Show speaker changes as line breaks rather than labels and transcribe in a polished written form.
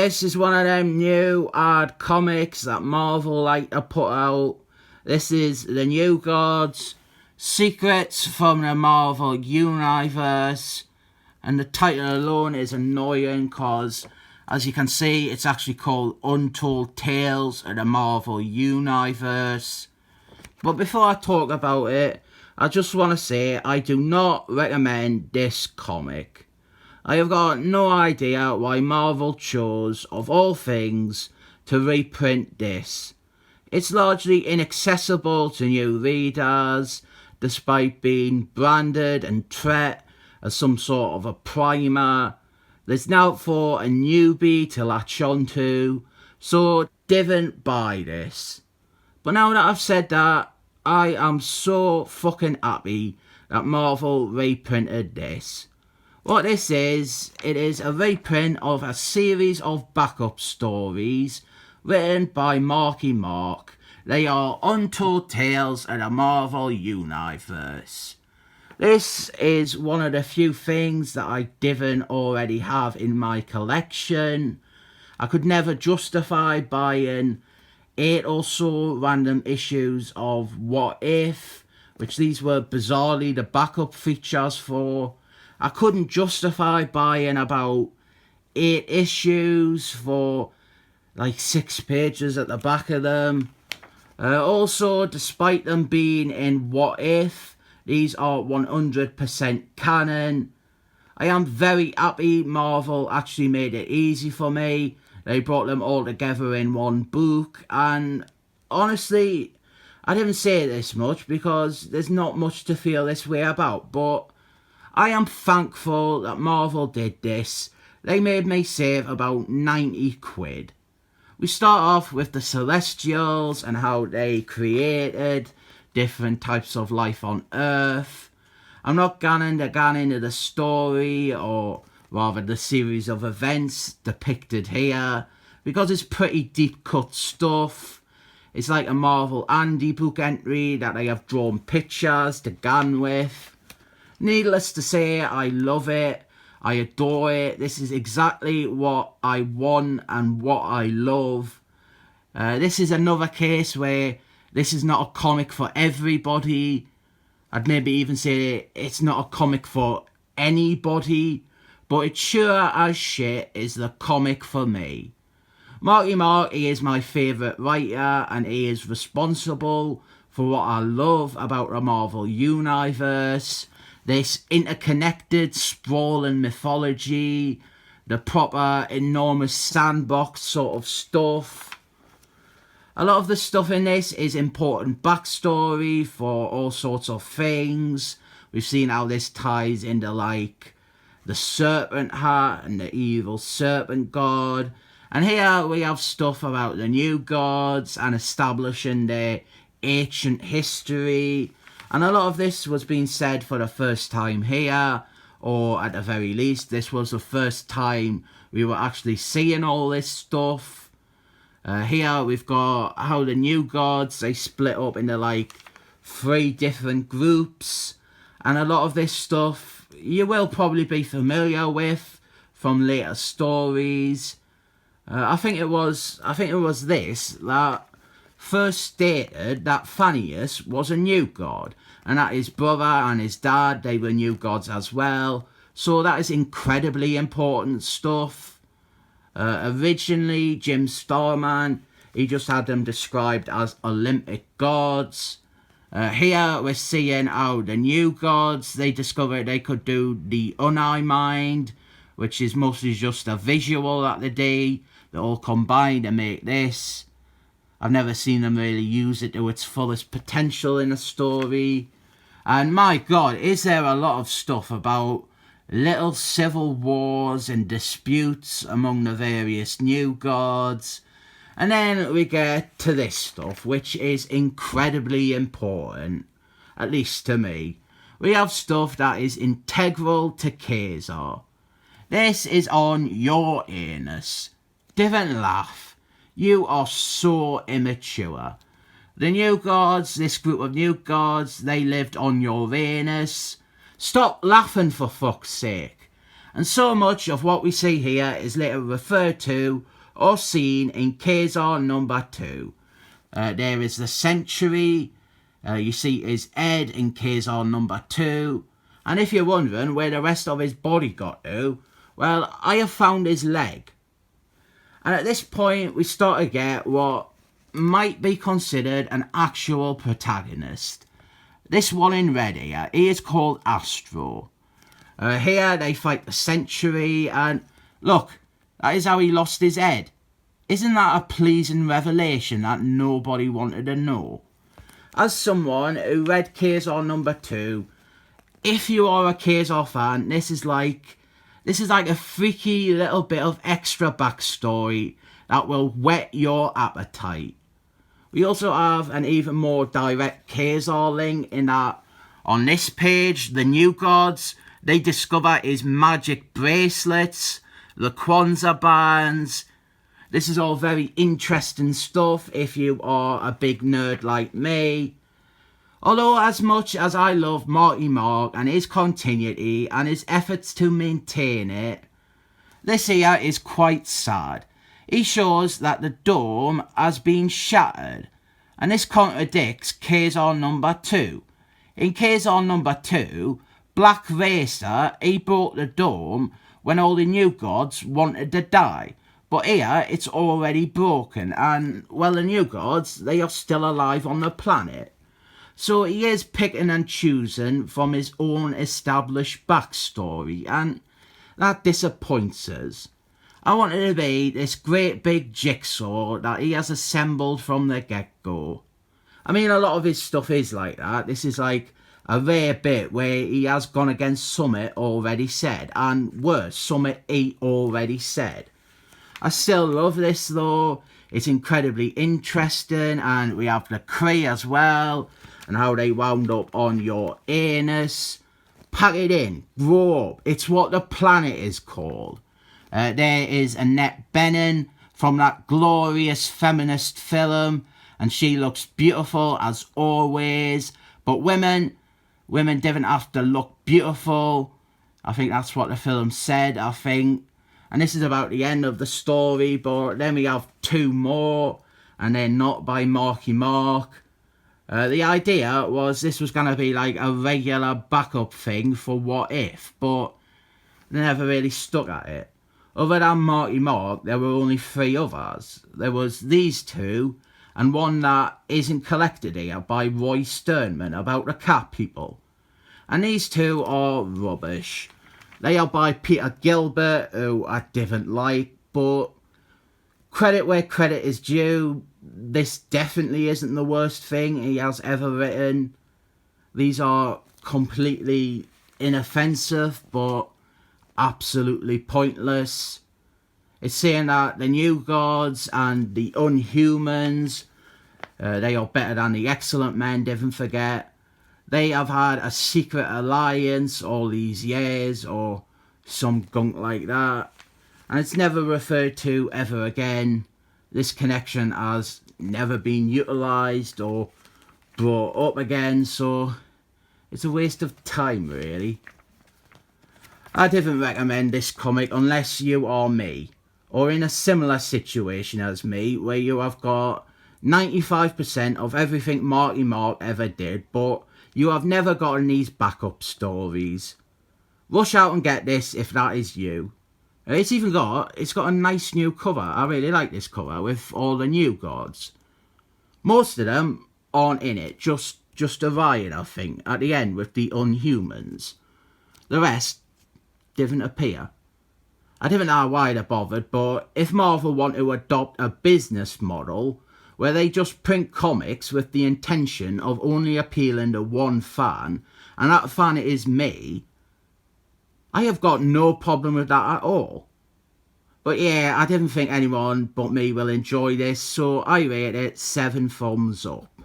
this is one of them new hard comics that Marvel like to put out. This is The New Gods, Secrets from the Marvel Universe. And the title alone is annoying because, as you can see, it's actually called Untold Tales of the Marvel Universe. But before I talk about it, I just want to say I do not recommend this comic. I have got no idea why Marvel chose, of all things, to reprint this. It's largely inaccessible to new readers, despite being branded and treated as some sort of a primer. There's now for a newbie to latch onto, so didn't buy this. But now that I've said that, I am so fucking happy that Marvel reprinted this. What this is, it is a reprint of a series of backup stories written by Mark. They are Untold Tales of the Marvel Universe. This is one of the few things that I didn't already have in my collection. I could never justify buying 8 or so random issues of What If, which these were bizarrely the backup features for. I couldn't justify buying about 8 issues for like 6 pages at the back of them. Also, despite them being in What If, these are 100% canon. I am very happy Marvel actually made it easy for me. They brought them all together in one book, and honestly, I didn't say this much because there's not much to feel this way about, but I am thankful that Marvel did this. They made me save about 90 quid. We start off with the Celestials and how they created different types of life on Earth. I'm not going to get into the story, or rather the series of events depicted here, because it's pretty deep cut stuff. It's like a Marvel Andy book entry that they have drawn pictures to gun with. Needless to say, I love it. I adore it. This is exactly what I want and what I love. This is another case where this is not a comic for everybody. I'd maybe even say it's not a comic for anybody, but it sure as shit is the comic for me. Mark, he is my favourite writer, and he is responsible for what I love about the Marvel Universe. This interconnected, sprawling mythology, the proper enormous sandbox sort of stuff. A lot of the stuff in this is important backstory for all sorts of things. We've seen how this ties into like the Serpent Heart and the evil Serpent God. And here we have stuff about the New Gods and establishing their ancient history. And a lot of this was being said for the first time here, or at the very least, this was the first time we were actually seeing all this stuff. Here we've got how the New Gods, they split up into like 3 different groups. And a lot of this stuff you will probably be familiar with from later stories. I think it was this that first stated that Thanius was a new god, and that his brother and his dad, they were new gods as well. So that is incredibly important stuff. Originally, Jim Starman, he just had them described as Olympic gods. Here we're seeing how the new gods, they discovered they could do the Unai mind, which is mostly just a visual that they do. They all combine to make this. I've never seen them really use it to its fullest potential in a story. And my god, is there a lot of stuff about little civil wars and disputes among the various new gods. And then we get to this stuff, which is incredibly important, at least to me. We have stuff that is integral to Kazar. This is on your anus. Don't laugh. You are so immature. The new gods, this group of new gods, they lived on Uranus. Stop laughing for fuck's sake. and so much of what we see here is later referred to or seen in Kazar number 2. There is the Century, you see his head in Kazar number 2, and if you're wondering where the rest of his body got to, well, I have found his leg. And at this point we start to get what might be considered an actual protagonist. This one in red here, he is called Astro. Here they fight the Century, and look, that is how he lost his head. Isn't that a pleasing revelation that nobody wanted to know? As someone who read Kazar number 2, if you are a Kazar fan, this is like a freaky little bit of extra backstory that will whet your appetite. We also have an even more direct Kazar link in that on this page, the New Gods, they discover his magic bracelets, the Kwanzaa bands. This is all very interesting stuff if you are a big nerd like me. Although as much as I love Marky Mark and his continuity and his efforts to maintain it, this here is quite sad. He shows that the dome has been shattered, and this contradicts Kazar number 2. In Kazar number 2, Black Racer, he broke the dome when all the New Gods wanted to die. But here, it's already broken, and, well, the New Gods, they are still alive on the planet. So he is picking and choosing from his own established backstory, and that disappoints us. I want it to be this great big jigsaw that he has assembled from the get-go. I mean, a lot of his stuff is like that. This is like a rare bit where he has gone against something already said, and worse, something he already said. I still love this though. It's incredibly interesting, and we have the Kree as well, and how they wound up on your anus. Pack it in, grow up. It's what the planet is called. There is Annette Bening from that glorious feminist film, and she looks beautiful as always. But women didn't have to look beautiful. I think that's what the film said, I think. And this is about the end of the story, but then we have 2 more, and they're not by Marky Mark. The idea was this was going to be like a regular backup thing for What If, but they never really stuck at it. Other than Marky Mark, there were only 3 others. There was these 2, and one that isn't collected here by Roy Sternman about the cat people. And these 2 are rubbish. They are by Peter Gilbert, who I didn't like, but credit where credit is due. This definitely isn't the worst thing he has ever written. These are completely inoffensive, but absolutely pointless. It's saying that the New Gods and the Unhumans, they are better than the Excellent Men, didn't forget. They have had a secret alliance all these years, or some gunk like that, and it's never referred to ever again. This connection has never been utilised or brought up again, so it's a waste of time, really. I didn't recommend this comic unless you are me, or in a similar situation as me, where you have got 95% of everything Marky Mark ever did, but you have never gotten these backup stories. Rush out and get this if that is you. It's got a nice new cover. I really like this cover with all the New Gods. Most of them aren't in it, just Orion, I think, at the end with the Unhumans. The rest didn't appear. I didn't know why they bothered, but if Marvel want to adopt a business model where they just print comics with the intention of only appealing to one fan, and that fan is me, I have got no problem with that at all. But yeah, I didn't think anyone but me will enjoy this, so I rate it 7 thumbs up.